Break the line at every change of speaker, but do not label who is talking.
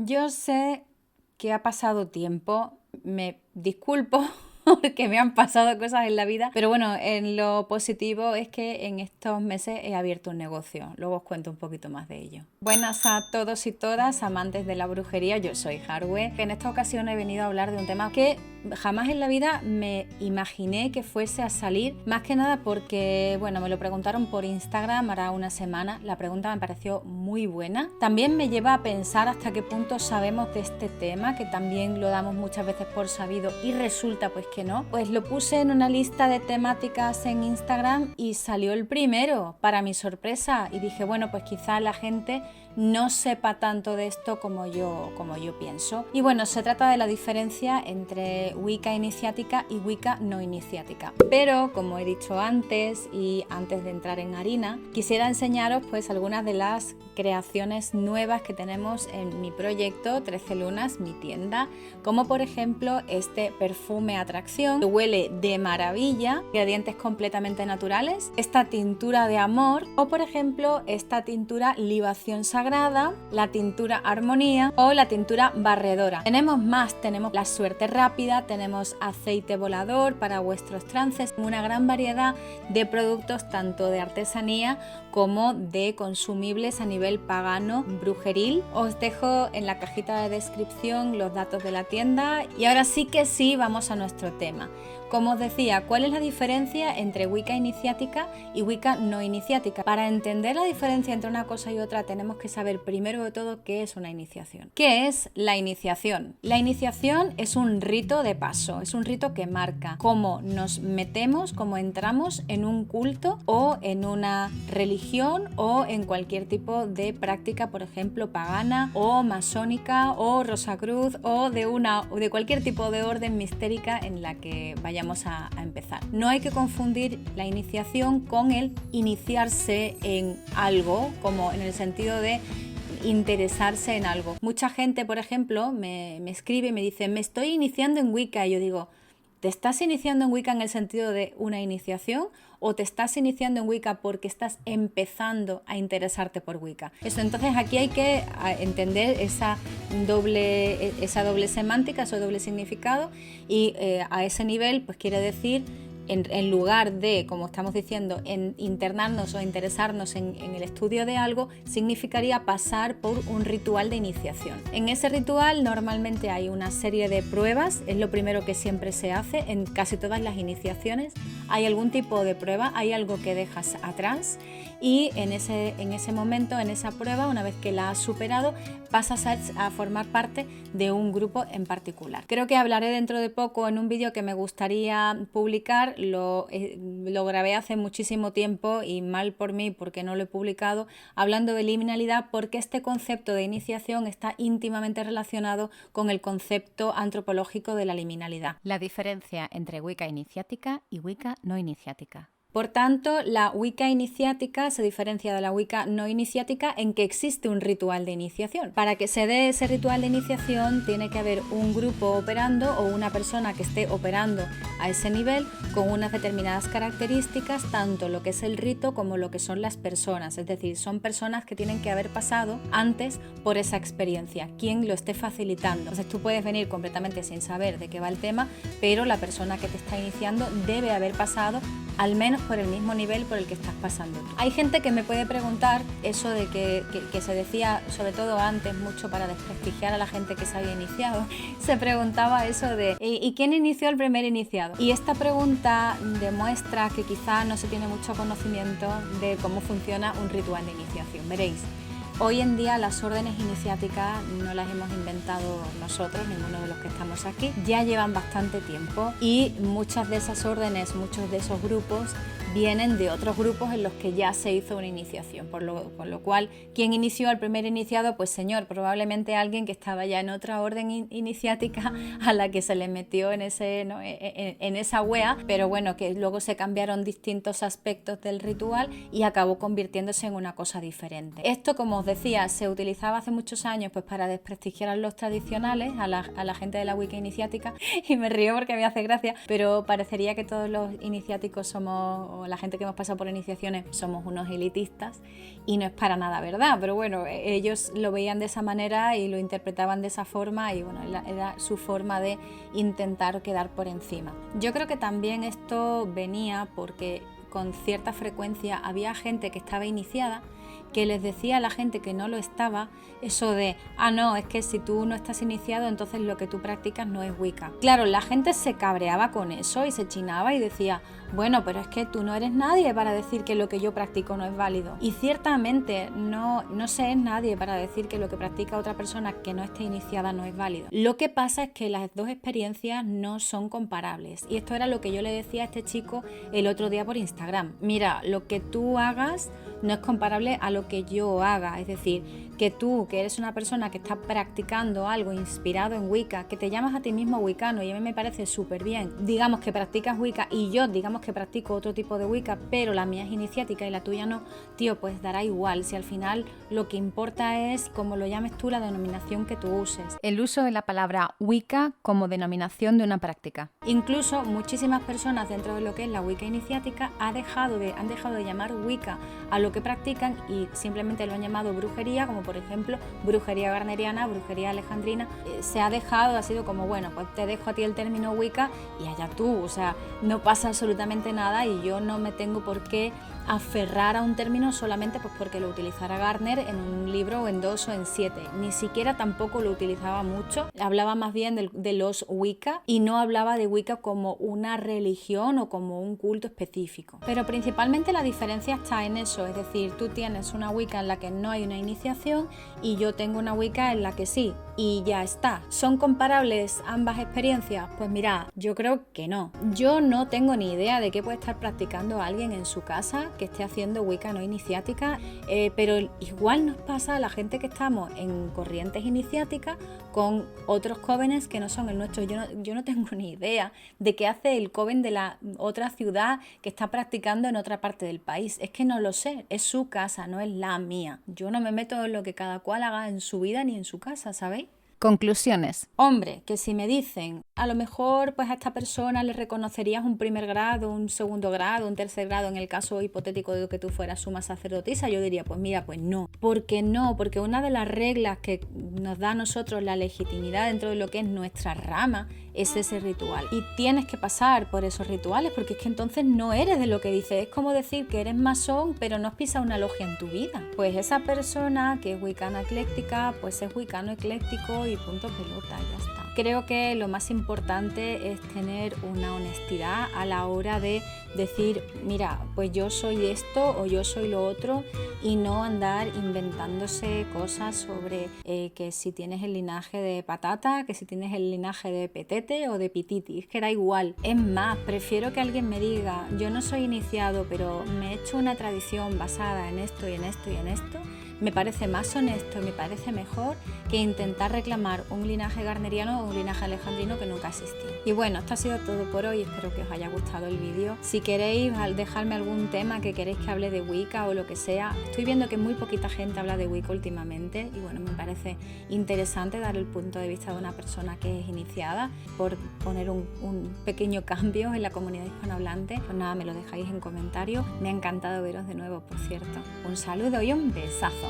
Yo sé que ha pasado tiempo, me disculpo porque me han pasado cosas en la vida, pero bueno, en lo positivo es que en estos meses he abierto un negocio. Luego os cuento un poquito más de ello. Buenas a todos y todas, amantes de la brujería, yo soy Harwe. En esta ocasión he venido a hablar de un tema que jamás en la vida me imaginé que fuese a salir, más que nada porque, bueno, me lo preguntaron por Instagram hará una semana, la pregunta me pareció muy buena. También me lleva a pensar hasta qué punto sabemos de este tema, que también lo damos muchas veces por sabido y resulta pues que no. Pues lo puse en una lista de temáticas en Instagram y salió el primero, para mi sorpresa, y dije, bueno, pues quizá la gente no sepa tanto de esto como yo pienso. Y bueno, se trata de la diferencia entre Wicca iniciática y Wicca no iniciática. Pero, como he dicho antes y antes de entrar en harina, quisiera enseñaros pues algunas de las creaciones nuevas que tenemos en mi proyecto 13 Lunas, mi tienda, como por ejemplo este perfume atracción que huele de maravilla, ingredientes completamente naturales, esta tintura de amor o por ejemplo esta tintura libación sagrada, la tintura armonía o la tintura barredora. Tenemos más, tenemos la suerte rápida, tenemos aceite volador para vuestros trances, una gran variedad de productos tanto de artesanía como de consumibles a nivel pagano, brujeril. Os dejo en la cajita de descripción los datos de la tienda y ahora sí que sí vamos a nuestro tema. Como os decía, ¿cuál es la diferencia entre Wicca iniciática y Wicca no iniciática? Para entender la diferencia entre una cosa y otra tenemos que saber primero de todo qué es una iniciación. ¿Qué es la iniciación? La iniciación es un rito de paso, es un rito que marca cómo nos metemos, cómo entramos en un culto o en una religión o en cualquier tipo de práctica, por ejemplo, pagana o masónica o Rosacruz o de cualquier tipo de orden mistérica en la que vayamos a empezar. No hay que confundir la iniciación con el iniciarse en algo, como en el sentido de interesarse en algo. Mucha gente, por ejemplo, me escribe y me dice, me estoy iniciando en Wicca, y yo digo, ¿te estás iniciando en Wicca en el sentido de una iniciación o te estás iniciando en Wicca porque estás empezando a interesarte por Wicca? Eso, entonces aquí hay que entender esa doble semántica, ese doble significado y a ese nivel pues quiere decir en lugar de, como estamos diciendo, en internarnos o interesarnos en el estudio de algo, significaría pasar por un ritual de iniciación. En ese ritual normalmente hay una serie de pruebas, es lo primero que siempre se hace en casi todas las iniciaciones. Hay algún tipo de prueba, hay algo que dejas atrás y en ese momento, en esa prueba, una vez que la has superado, pasas a formar parte de un grupo en particular. Creo que hablaré dentro de poco en un vídeo que me gustaría publicar. Lo grabé hace muchísimo tiempo y mal por mí porque no lo he publicado, hablando de liminalidad, porque este concepto de iniciación está íntimamente relacionado con el concepto antropológico de la liminalidad. La diferencia entre Wicca iniciática y Wicca no iniciática. Por tanto, la Wicca iniciática se diferencia de la Wicca no iniciática en que existe un ritual de iniciación. Para que se dé ese ritual de iniciación tiene que haber un grupo operando o una persona que esté operando a ese nivel con unas determinadas características, tanto lo que es el rito como lo que son las personas. Es decir, son personas que tienen que haber pasado antes por esa experiencia, quien lo esté facilitando. Entonces tú puedes venir completamente sin saber de qué va el tema, pero la persona que te está iniciando debe haber pasado al menos por el mismo nivel por el que estás pasando tú. Hay gente que me puede preguntar eso de que se decía, sobre todo antes, mucho para desprestigiar a la gente que se había iniciado, se preguntaba eso de ¿y quién inició el primer iniciado? Y esta pregunta demuestra que quizá no se tiene mucho conocimiento de cómo funciona un ritual de iniciación. Veréis, hoy en día las órdenes iniciáticas no las hemos inventado nosotros, ninguno de los que estamos aquí, ya llevan bastante tiempo y muchas de esas órdenes, muchos de esos grupos vienen de otros grupos en los que ya se hizo una iniciación, por lo cual, ¿quién inició al primer iniciado? Pues señor, probablemente alguien que estaba ya en otra orden iniciática a la que se le metió en esa wea, pero bueno, que luego se cambiaron distintos aspectos del ritual y acabó convirtiéndose en una cosa diferente. Esto, como os decía, se utilizaba hace muchos años pues para desprestigiar a los tradicionales, a la gente de la Wicca iniciática, y me río porque me hace gracia, pero parecería que todos los iniciáticos somos o la gente que hemos pasado por iniciaciones somos unos elitistas y no es para nada verdad, pero bueno, ellos lo veían de esa manera y lo interpretaban de esa forma y bueno, era su forma de intentar quedar por encima. Yo creo que también esto venía porque con cierta frecuencia había gente que estaba iniciada que les decía a la gente que no lo estaba eso de, no, es que si tú no estás iniciado entonces lo que tú practicas no es Wicca. Claro, la gente se cabreaba con eso y se chinaba y decía, bueno, pero es que tú no eres nadie para decir que lo que yo practico no es válido. Y ciertamente no se es nadie para decir que lo que practica otra persona que no esté iniciada no es válido. Lo que pasa es que las dos experiencias no son comparables y esto era lo que yo le decía a este chico el otro día por Instagram. Mira, lo que tú hagas no es comparable a lo que yo haga, es decir, que tú, que eres una persona que está practicando algo inspirado en Wicca, que te llamas a ti mismo wicano y a mí me parece súper bien, digamos que practicas Wicca y yo digamos que practico otro tipo de Wicca, pero la mía es iniciática y la tuya no, tío, pues dará igual, si al final lo que importa es, como lo llames tú, la denominación que tú uses. El uso de la palabra Wicca como denominación de una práctica. Incluso muchísimas personas dentro de lo que es la Wicca iniciática han dejado de llamar Wicca a lo que practican y simplemente lo han llamado brujería, como por ejemplo brujería garneriana, brujería alejandrina. Se ha dejado, ha sido como, bueno, pues te dejo a ti el término Wicca y allá tú, o sea, no pasa absolutamente nada y yo no me tengo por qué aferrar a un término solamente pues porque lo utilizara Gardner en un libro o en 2 o en 7. Ni siquiera tampoco lo utilizaba mucho, hablaba más bien de los Wicca y no hablaba de Wicca como una religión o como un culto específico. Pero principalmente la diferencia está en eso, es decir, tú tienes una Wicca en la que no hay una iniciación y yo tengo una Wicca en la que sí, y ya está. ¿Son comparables ambas experiencias? Pues mira, yo creo que no. Yo no tengo ni idea de qué puede estar practicando alguien en su casa que esté haciendo Wicca no iniciática, pero igual nos pasa a la gente que estamos en corrientes iniciáticas con otros jóvenes que no son el nuestro. Yo no tengo ni idea de qué hace el joven de la otra ciudad que está practicando en otra parte del país. Es que no lo sé, es su casa, no es la mía. Yo no me meto en lo que cada cual haga en su vida ni en su casa, ¿sabéis? Conclusiones. Hombre, que si me dicen, a lo mejor pues a esta persona le reconocerías un primer grado, un segundo grado, un tercer grado en el caso hipotético de que tú fueras suma sacerdotisa, yo diría, pues mira, pues no. ¿Por qué no? Porque una de las reglas que nos da a nosotros la legitimidad dentro de lo que es nuestra rama es ese ritual. Y tienes que pasar por esos rituales porque es que entonces no eres de lo que dices. Es como decir que eres masón pero no has pisado una logia en tu vida. Pues esa persona que es wicana ecléctica, pues es wicano ecléctico y punto pelota, ya está. Creo que lo más importante es tener una honestidad a la hora de decir, mira, pues yo soy esto o yo soy lo otro y no andar inventándose cosas sobre que si tienes el linaje de patata, que si tienes el linaje de petete o de pititi, es que da igual. Es más, prefiero que alguien me diga, yo no soy iniciado, pero me he hecho una tradición basada en esto y en esto y en esto. Me parece más honesto y me parece mejor que intentar reclamar un linaje garneriano o un linaje alejandrino que nunca existió. Y bueno, esto ha sido todo por hoy, espero que os haya gustado el vídeo. Si queréis dejarme algún tema que queréis que hable de Wicca o lo que sea, estoy viendo que muy poquita gente habla de Wicca últimamente y bueno, me parece interesante dar el punto de vista de una persona que es iniciada por poner un pequeño cambio en la comunidad hispanohablante. Pues nada, me lo dejáis en comentarios. Me ha encantado veros de nuevo, por cierto. Un saludo y un besazo.